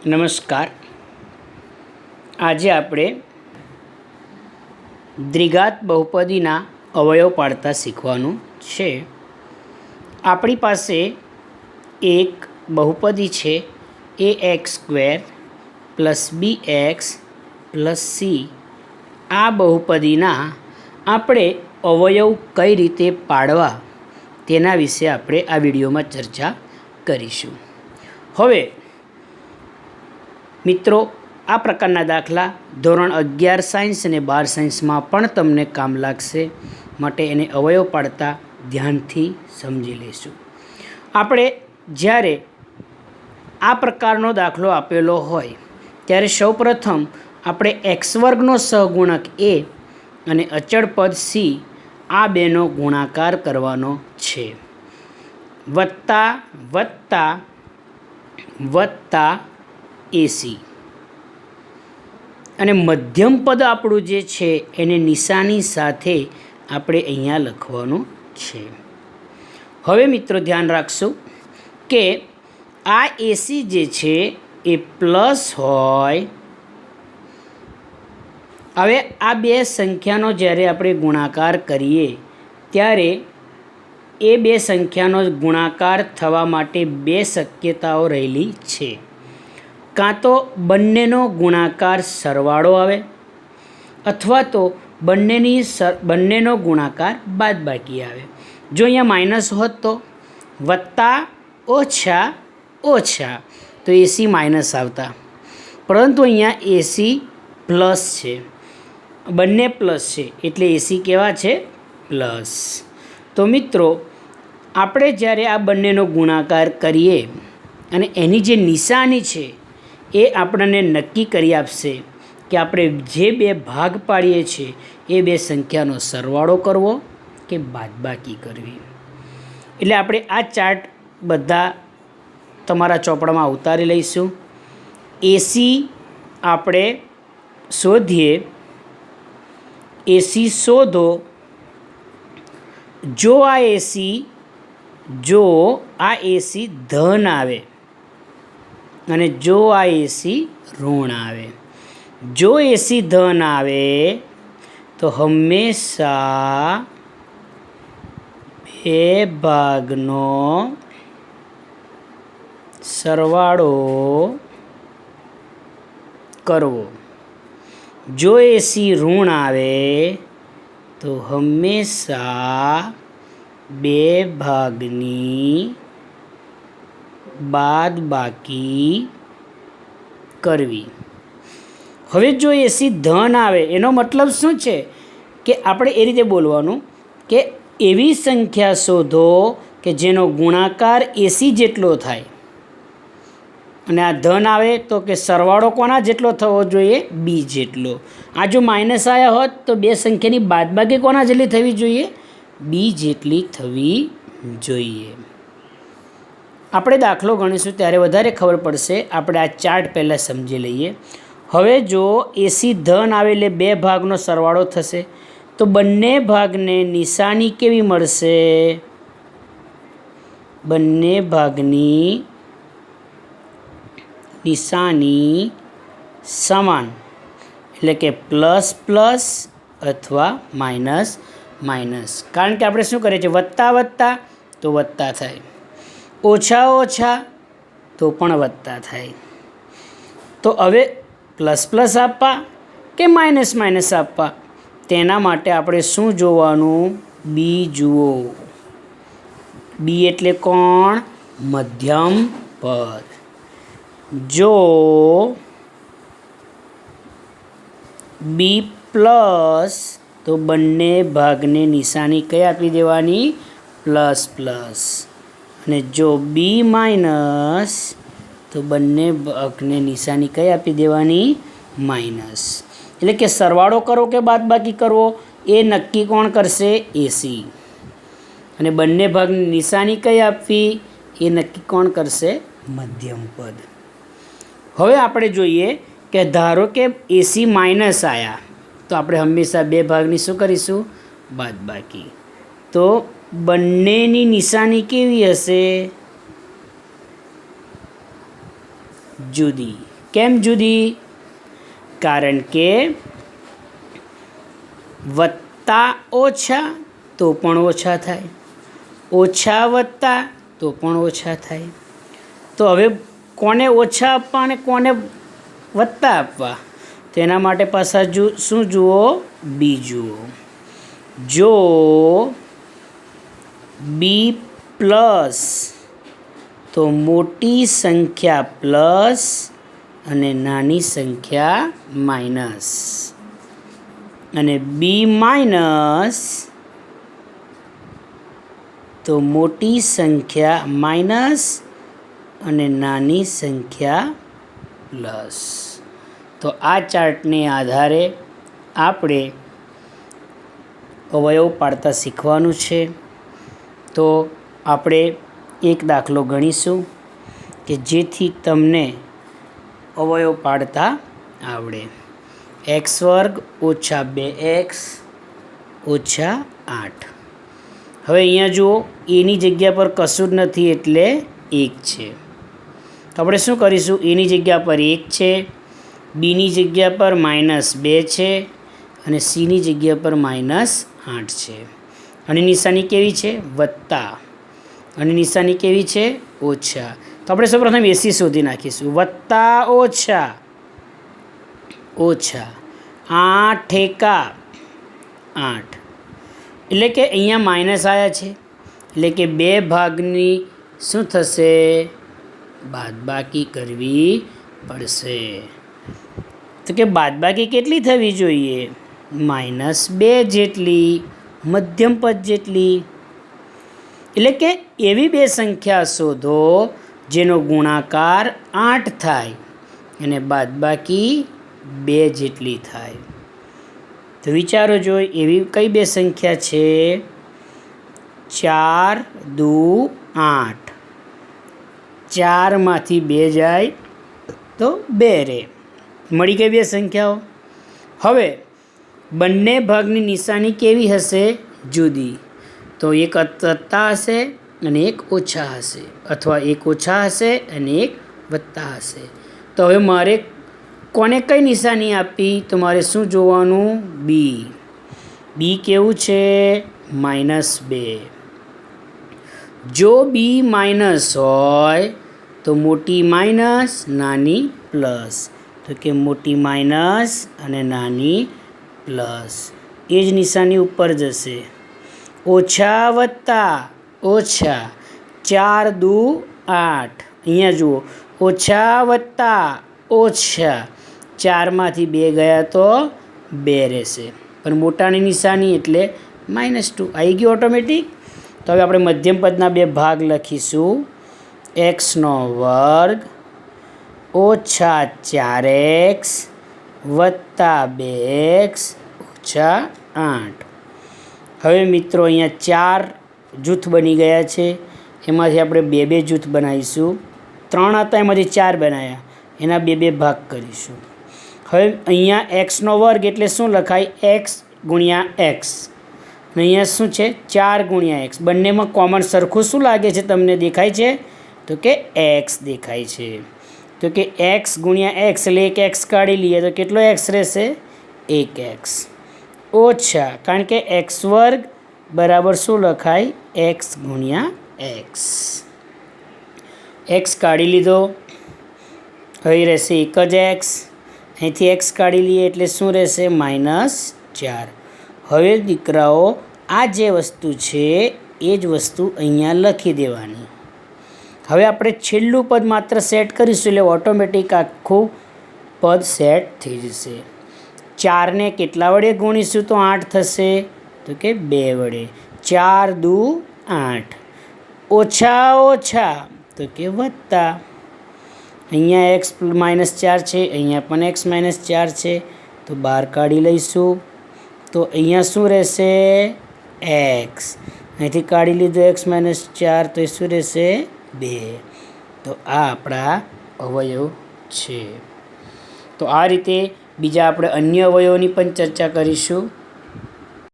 નમસ્કાર. આજે આપણે દ્વિઘાત બહુપદીના અવયવ પાડતા શીખવાનું છે. આપણી પાસે એક બહુપદી છે ax² + bx + c. આ બહુપદીના આપણે અવયવ કઈ રીતે પાડવા તેના વિશે આપણે આ વિડીયોમાં ચર્ચા કરીશું. હવે મિત્રો, આ પ્રકારના દાખલા ધોરણ 11 સાયન્સ અને 12 સાયન્સમાં પણ તમને કામ લાગશે, માટે એને અવયવ પાડતા ધ્યાનથી સમજી લઈશું. આપણે જ્યારે આ પ્રકારનો દાખલો આપેલો હોય ત્યારે સૌપ્રથમ આપણે x² સહગુણક a અને અચળ પદ c આ બેનો ગુણાકાર કરવાનો છે. વત્તા વત્તા વત્તા AC. અને મધ્યમ પદ આપણું જે છે એને નિશાની સાથે આપણે અહીંયા લખવાનું છે. હવે મિત્રો ધ્યાન રાખશું કે આ AC જે છે એ પ્લસ હોય. હવે આ બે સંખ્યાનો જ્યારે આપણે ગુણાકાર કરીએ ત્યારે એ બે સંખ્યાનો ગુણાકાર થવા માટે બે શક્યતાઓ રહેલી છે. કાં તો બંનેનો ગુણાકાર સરવાળો આવે અથવા તો બંનેનો ગુણાકાર બાદબાકી આવે. જો અહીંયા માઇનસ હોત તો વત્તા ઓછા ઓછા તો AC માઇનસ આવતા, પરંતુ અહીંયા AC પ્લસ છે, બંને પ્લસ છે એટલે AC કેવા છે? પ્લસ. તો મિત્રો આપણે જ્યારે આ બંનેનો ગુણાકાર કરીએ અને એની જે નિશાની છે એ આપણને નક્કી કરી આપશે કે આપણે જે બે ભાગ પાડીએ છીએ એ બે સંખ્યાનો સરવાળો કરવો કે બાદબાકી કરવી. એટલે આપણે આ ચાર્ટ બધા તમારા ચોપડામાં ઉતારી લઈશું. AC આપણે શોધીએ. AC શોધો. જો આ AC ધન આવે અને જો આ AC ઋણ આવે. જો AC ધન આવે તો હંમેશા બે ભાગનો સરવાળો કરવો. જો AC ઋણ આવે તો હંમેશા બે ભાગની બાદબાકી કરવી. હવે જો AC ધન આવે એનો મતલબ શું છે કે આપણે એ રીતે બોલવાનું કે એવી સંખ્યા શોધો કે જેનો ગુણાકાર AC જેટલો થાય. અને આ ધન આવે તો કે સરવાળો કોના જેટલો થવો જોઈએ? B જેટલો. આ જો માઇનસ આવ્યા હોત તો બે સંખ્યાની બાદબાકી કોના જેટલી થવી જોઈએ? B જેટલી થવી જોઈએ. આપણે દાખલો ગણીશું ત્યારે વધારે ખબર પડશે. આપણે આ ચાર્ટ પહેલાં સમજી લઈએ. હવે જો AC ધન આવે એટલે બે ભાગનો સરવાળો થશે તો બંને ભાગને નિશાની કેવી મળશે? બંને ભાગની નિશાની સમાન, એટલે કે પ્લસ પ્લસ અથવા માઇનસ માઇનસ. કારણ કે આપણે શું કરીએ છીએ? વત્તા વત્તા તો વત્તા થાય, ઓછા ઓછા તો પણ વત્તા થાય. તો હવે પ્લસ પ્લસ આપવા કે માઇનસ માઇનસ આપવા, તેના માટે આપણે શું જોવાનું? B જુઓ. B એટલે કોણ? મધ્યમ પદ. જો B પ્લસ તો બંને ભાગને નિશાની કઈ આપી દેવાની? Plus plus. અને જો B માઇનસ તો બંને ભાગને નિશાની કઈ આપી દેવાની? માઇનસ. એટલે કે સરવાળો કરવો કે બાદબાકી કરવો એ નક્કી કોણ કરશે? AC. અને બંને ભાગની નિશાની કઈ આપવી એ નક્કી કોણ કરશે? મધ્યમ પદ. હવે આપણે જોઈએ કે ધારો કે AC માઇનસ આવ્યા તો આપણે હંમેશા બે ભાગની શું કરીશું? બાદબાકી. તો બંનેની નિશાની કેવી હશે? જુદી. કેમ જુદી? કારણ કે વત્તા ઓછા તો પણ ઓછા થાય, ઓછા વત્તા તો પણ ઓછા થાય. તો હવે કોને ઓછા આપવા અને કોને વત્તા આપવા? તો એના માટે પાછા શું જુઓ? બી જુઓ. જો બી પ્લસ તો મોટી સંખ્યા પ્લસ અને નાની સંખ્યા માઇનસ, અને બી માઇનસ તો મોટી સંખ્યા માઇનસ અને નાની સંખ્યા પ્લસ. તો આ ચાર્ટને આધારે આપણે અવયવ પાડતા શીખવાનું છે. તો આપણે એક દાખલો ગણીશું કે જેથી તમને અવયવ પાડતા આવડે. એક્સ વર્ગ ઓછા 2x ઓછા 8. હવે અહીંયા જુઓ, એની જગ્યા પર કશું જ નથી એટલે 1 છે. તો આપણે શું કરીશું? એની જગ્યા પર 1 છે, બીની જગ્યા પર -2 છે અને સીની જગ્યા પર -8 છે. અને નિશાની કેવી છે? વત્તા. અને નિશાની કેવી છે? ઓછા. તો આપણે સૌપ્રથમ એસી શોધી નાખીશું. વત્તા ઓછા ઓછા 8 એકા 8, એટલે કે અહીંયા માઇનસ આવ્યા છે એટલે કે 2 ભાગની શું થશે? બાદબાકી કરવી પડશે. તો કે બાદબાકી કેટલી થવી જોઈએ? -2 જેટલી, મધ્યમ પદ જેટલી. એટલે કે એવી 2 સંખ્યા શોધો જેનો ગુણાકાર 8 થાય અને બાદબાકી 2 જેટલી થાય. તો વિચારો જોઈ એવી કઈ 2 સંખ્યા છે? 4 દુ 8. 4માંથી 2 જાય તો 2 રહે. મળી ગઈ 2 સંખ્યાઓ. હવે બંને ભાગની નિશાની કેવી હશે? જુદી. તો એક વત્તા હશે અને એક ઓછા હશે, અથવા એક ઓછા હશે અને એક વત્તા હશે. તો હવે મારે કોને કઈ નિશાની આપી? તો મારે શું જોવાનું? બી. બી કેવું છે? -2. જો બી માઇનસ હોય તો મોટી માઇનસ નાની પ્લસ. તો કે મોટી માઇનસ અને નાની પ્લસ. એ જ નિશાની ઉપર જશે. ઓછા વત્તા ઓછા 4 દુ 8. અહીંયા જુઓ, ઓછા વત્તા ઓછા 4માંથી 2 ગયા તો 2 રહેશે, પણ મોટાની નિશાની એટલે -2 આવી ગયું ઓટોમેટિક. તો હવે આપણે મધ્યમ પદના 2 ભાગ લખીશું. x² ઓછા 4x વત્તા 2x ઓછા 8. હવે મિત્રો અહીંયા 4 જૂથ બની ગયા છે. એમાંથી આપણે 2 જૂથ બનાવીશું. 3 હતા એમાંથી 4 બનાવ્યા, એના 2 ભાગ કરીશું. હવે અહીંયા x² એટલે શું લખાય? x ગુણ્યા x. અને અહીંયા શું છે? 4 ગુણ્યા x. બંનેમાં કોમન સરખું શું લાગે છે? તમને દેખાય છે? તો કે x દેખાય છે. તો કે x ગુણ્યા x એટલે એક x કાઢી લઈએ તો કેટલો x રહેશે? 1x ઓછા, કારણ કે x² બરાબર શું લખાય? x ગુણ્યા x. x કાઢી લીધો, હવે રહેશે એક જ x. અહીંથી x કાઢી લઈએ એટલે શું રહેશે? -4. હવે દીકરાઓ, આ જે વસ્તુ છે એ જ વસ્તુ અહીંયા લખી દેવાની. હવે આપણે છેલ્લું પદ માત્ર સેટ કરીશું એટલે ઓટોમેટિક આખું પદ સેટ થઈ જશે. 4ને કેટલા વડે ગુણીશું તો 8 થશે? તો કે 2 વડે. 4 દુ 8. ઓછા ઓછા તો કે વત્તા. અહીંયા x -4 છે, અહીંયા પણ x -4 છે, તો બહાર કાઢી લઈશું. તો અહીંયા શું રહેશે? x. અહીંથી કાઢી લીધું x -4, તો એ શું રહેશે? 2. તો આ આપણા અવયવ છે. તો આ રીતે બીજા આપણે અન્ય અવયવોની પણ ચર્ચા કરીશું.